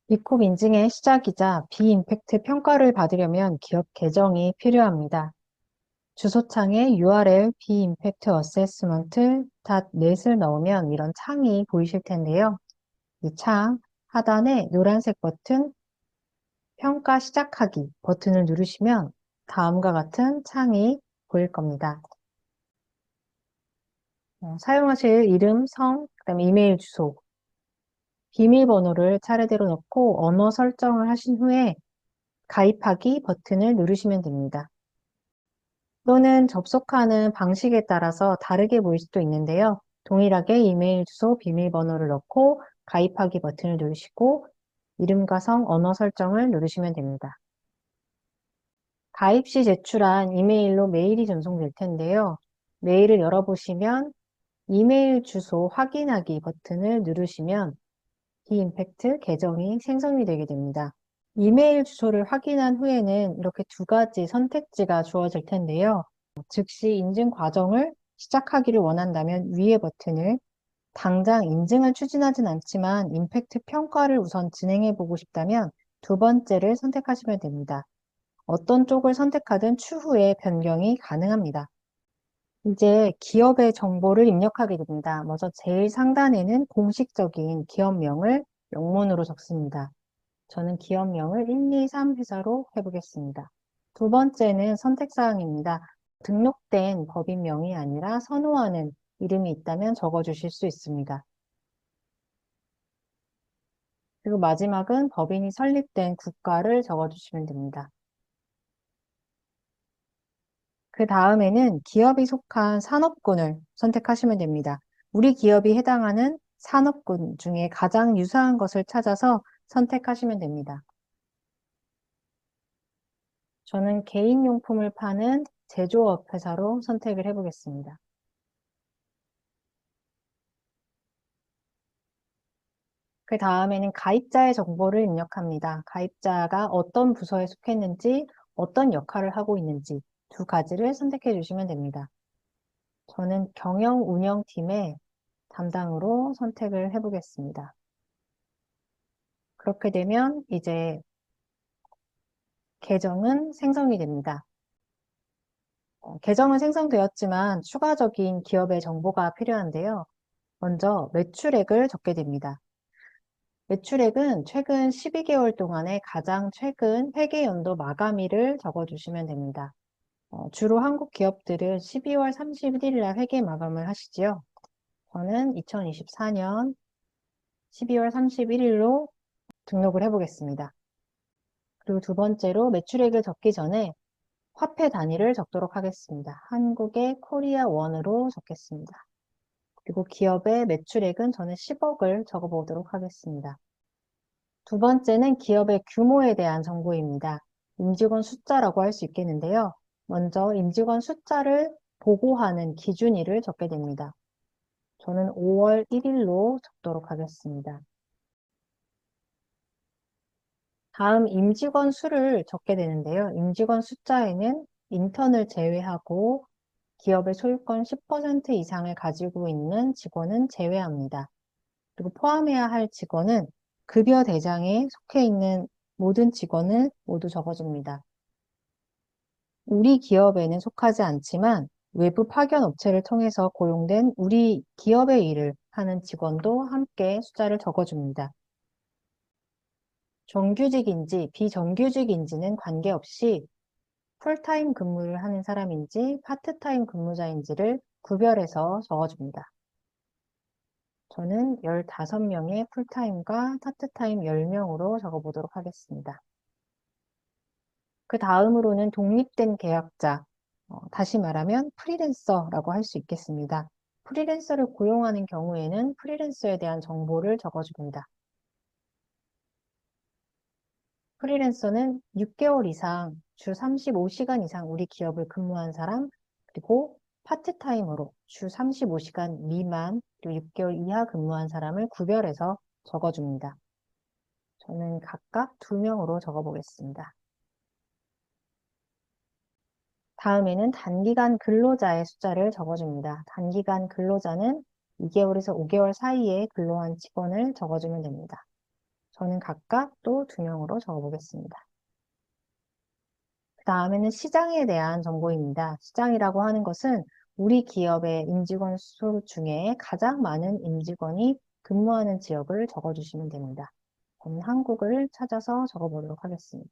비콕 인증의 시작이자 비임팩트 평가를 받으려면 기업 계정이 필요합니다. 주소창에 URL 비임팩트 어세스먼트 .net을 넣으면 이런 창이 보이실 텐데요. 이 창 하단에 노란색 버튼 평가 시작하기 버튼을 누르시면 다음과 같은 창이 보일 겁니다. 사용하실 이름, 성, 그다음에 이메일 주소, 비밀번호를 차례대로 넣고 언어 설정을 하신 후에 가입하기 버튼을 누르시면 됩니다. 또는 접속하는 방식에 따라서 다르게 보일 수도 있는데요. 동일하게 이메일 주소, 비밀번호를 넣고 가입하기 버튼을 누르시고 이름과 성, 언어 설정을 누르시면 됩니다. 가입 시 제출한 이메일로 메일이 전송될 텐데요. 메일을 열어보시면 이메일 주소 확인하기 버튼을 누르시면 비임팩트 계정이 생성이 되게 됩니다. 이메일 주소를 확인한 후에는 이렇게 두 가지 선택지가 주어질 텐데요. 즉시 인증 과정을 시작하기를 원한다면 위의 버튼을, 당장 인증을 추진하진 않지만 임팩트 평가를 우선 진행해 보고 싶다면 두 번째를 선택하시면 됩니다. 어떤 쪽을 선택하든 추후에 변경이 가능합니다. 이제 기업의 정보를 입력하게 됩니다. 먼저 제일 상단에는 공식적인 기업명을 영문으로 적습니다. 저는 기업명을 123 회사로 해보겠습니다. 두 번째는 선택사항입니다. 등록된 법인명이 아니라 선호하는 이름이 있다면 적어주실 수 있습니다. 그리고 마지막은 법인이 설립된 국가를 적어주시면 됩니다. 그 다음에는 기업이 속한 산업군을 선택하시면 됩니다. 우리 기업이 해당하는 산업군 중에 가장 유사한 것을 찾아서 선택하시면 됩니다. 저는 개인용품을 파는 제조업 회사로 선택을 해보겠습니다. 그 다음에는 가입자의 정보를 입력합니다. 가입자가 어떤 부서에 속했는지, 어떤 역할을 하고 있는지 두 가지를 선택해 주시면 됩니다. 저는 경영 운영팀의 담당으로 선택을 해보겠습니다. 그렇게 되면 이제 계정은 생성이 됩니다. 계정은 생성되었지만 추가적인 기업의 정보가 필요한데요. 먼저 매출액을 적게 됩니다. 매출액은 최근 12개월 동안의 가장 최근 회계연도 마감일을 적어주시면 됩니다. 주로 한국 기업들은 12월 31일 날 회계 마감을 하시지요. 저는 2024년 12월 31일로 등록을 해보겠습니다. 그리고 두 번째로 매출액을 적기 전에 화폐 단위를 적도록 하겠습니다. 한국의 코리아 원으로 적겠습니다. 그리고 기업의 매출액은 저는 10억을 적어보도록 하겠습니다. 두 번째는 기업의 규모에 대한 정보입니다. 임직원 숫자라고 할 수 있겠는데요. 먼저 임직원 숫자를 보고하는 기준일을 적게 됩니다. 저는 5월 1일로 적도록 하겠습니다. 다음 임직원 수를 적게 되는데요. 임직원 숫자에는 인턴을 제외하고 기업의 소유권 10% 이상을 가지고 있는 직원은 제외합니다. 그리고 포함해야 할 직원은 급여 대장에 속해 있는 모든 직원을 모두 적어줍니다. 우리 기업에는 속하지 않지만 외부 파견 업체를 통해서 고용된 우리 기업의 일을 하는 직원도 함께 숫자를 적어줍니다. 정규직인지 비정규직인지는 관계없이 풀타임 근무를 하는 사람인지 파트타임 근무자인지를 구별해서 적어줍니다. 저는 15명의 풀타임과 파트타임 10명으로 적어보도록 하겠습니다. 그 다음으로는 독립된 계약자, 다시 말하면 프리랜서라고 할 수 있겠습니다. 프리랜서를 고용하는 경우에는 프리랜서에 대한 정보를 적어줍니다. 프리랜서는 6개월 이상, 주 35시간 이상 우리 기업을 근무한 사람, 그리고 파트타임으로 주 35시간 미만, 그리고 6개월 이하 근무한 사람을 구별해서 적어줍니다. 저는 각각 2명으로 적어보겠습니다. 다음에는 단기간 근로자의 숫자를 적어줍니다. 단기간 근로자는 2개월에서 5개월 사이에 근로한 직원을 적어주면 됩니다. 저는 각각 또 2명으로 적어보겠습니다. 그 다음에는 시장에 대한 정보입니다. 시장이라고 하는 것은 우리 기업의 임직원 수 중에 가장 많은 임직원이 근무하는 지역을 적어주시면 됩니다. 저는 한국을 찾아서 적어보도록 하겠습니다.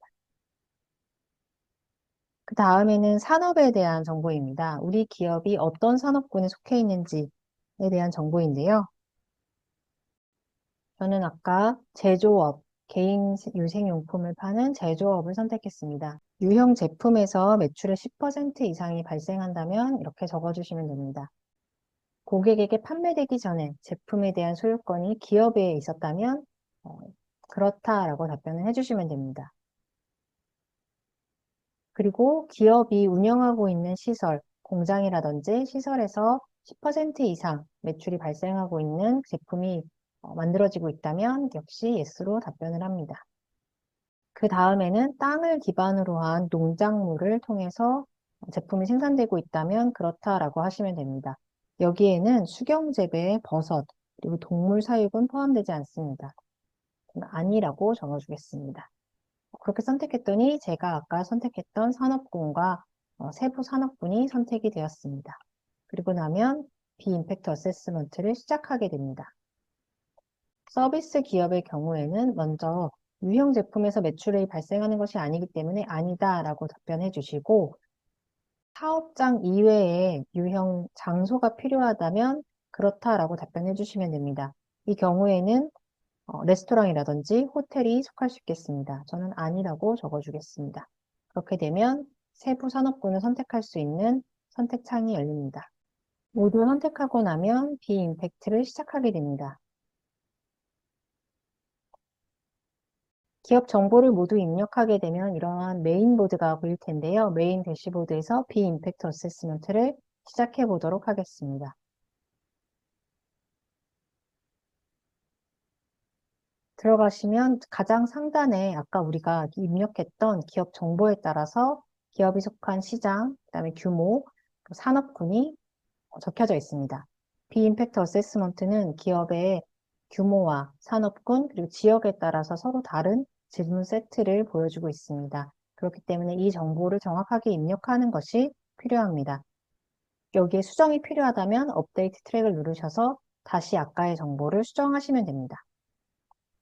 그 다음에는 산업에 대한 정보입니다. 우리 기업이 어떤 산업군에 속해 있는지에 대한 정보인데요. 저는 아까 제조업, 개인 유생용품을 파는 제조업을 선택했습니다. 유형 제품에서 매출의 10% 이상이 발생한다면 이렇게 적어주시면 됩니다. 고객에게 판매되기 전에 제품에 대한 소유권이 기업에 있었다면 그렇다라고 답변을 해주시면 됩니다. 그리고 기업이 운영하고 있는 시설, 공장이라든지 시설에서 10% 이상 매출이 발생하고 있는 제품이 만들어지고 있다면 역시 예스로 답변을 합니다. 그 다음에는 땅을 기반으로 한 농작물을 통해서 제품이 생산되고 있다면 그렇다라고 하시면 됩니다. 여기에는 수경재배, 버섯, 그리고 동물 사육은 포함되지 않습니다. 아니라고 적어주겠습니다. 그렇게 선택했더니 제가 아까 선택했던 산업군과 세부 산업군이 선택이 되었습니다. 그리고 나면 비임팩트 어세스먼트를 시작하게 됩니다. 서비스 기업의 경우에는 먼저 유형 제품에서 매출이 발생하는 것이 아니기 때문에 아니다 라고 답변해 주시고 사업장 이외에 유형 장소가 필요하다면 그렇다라고 답변해 주시면 됩니다. 이 경우에는 레스토랑이라든지 호텔이 속할 수 있겠습니다. 저는 아니라고 적어주겠습니다. 그렇게 되면 세부 산업군을 선택할 수 있는 선택창이 열립니다. 모두 선택하고 나면 비임팩트를 시작하게 됩니다. 기업 정보를 모두 입력하게 되면 이러한 메인보드가 보일 텐데요. 메인 대시보드에서 비임팩트 어세스먼트를 시작해 보도록 하겠습니다. 들어가시면 가장 상단에 아까 우리가 입력했던 기업 정보에 따라서 기업이 속한 시장, 그다음에 규모, 산업군이 적혀져 있습니다. 비임팩트 어세스먼트는 기업의 규모와 산업군, 그리고 지역에 따라서 서로 다른 질문 세트를 보여주고 있습니다. 그렇기 때문에 이 정보를 정확하게 입력하는 것이 필요합니다. 여기에 수정이 필요하다면 업데이트 트랙을 누르셔서 다시 아까의 정보를 수정하시면 됩니다.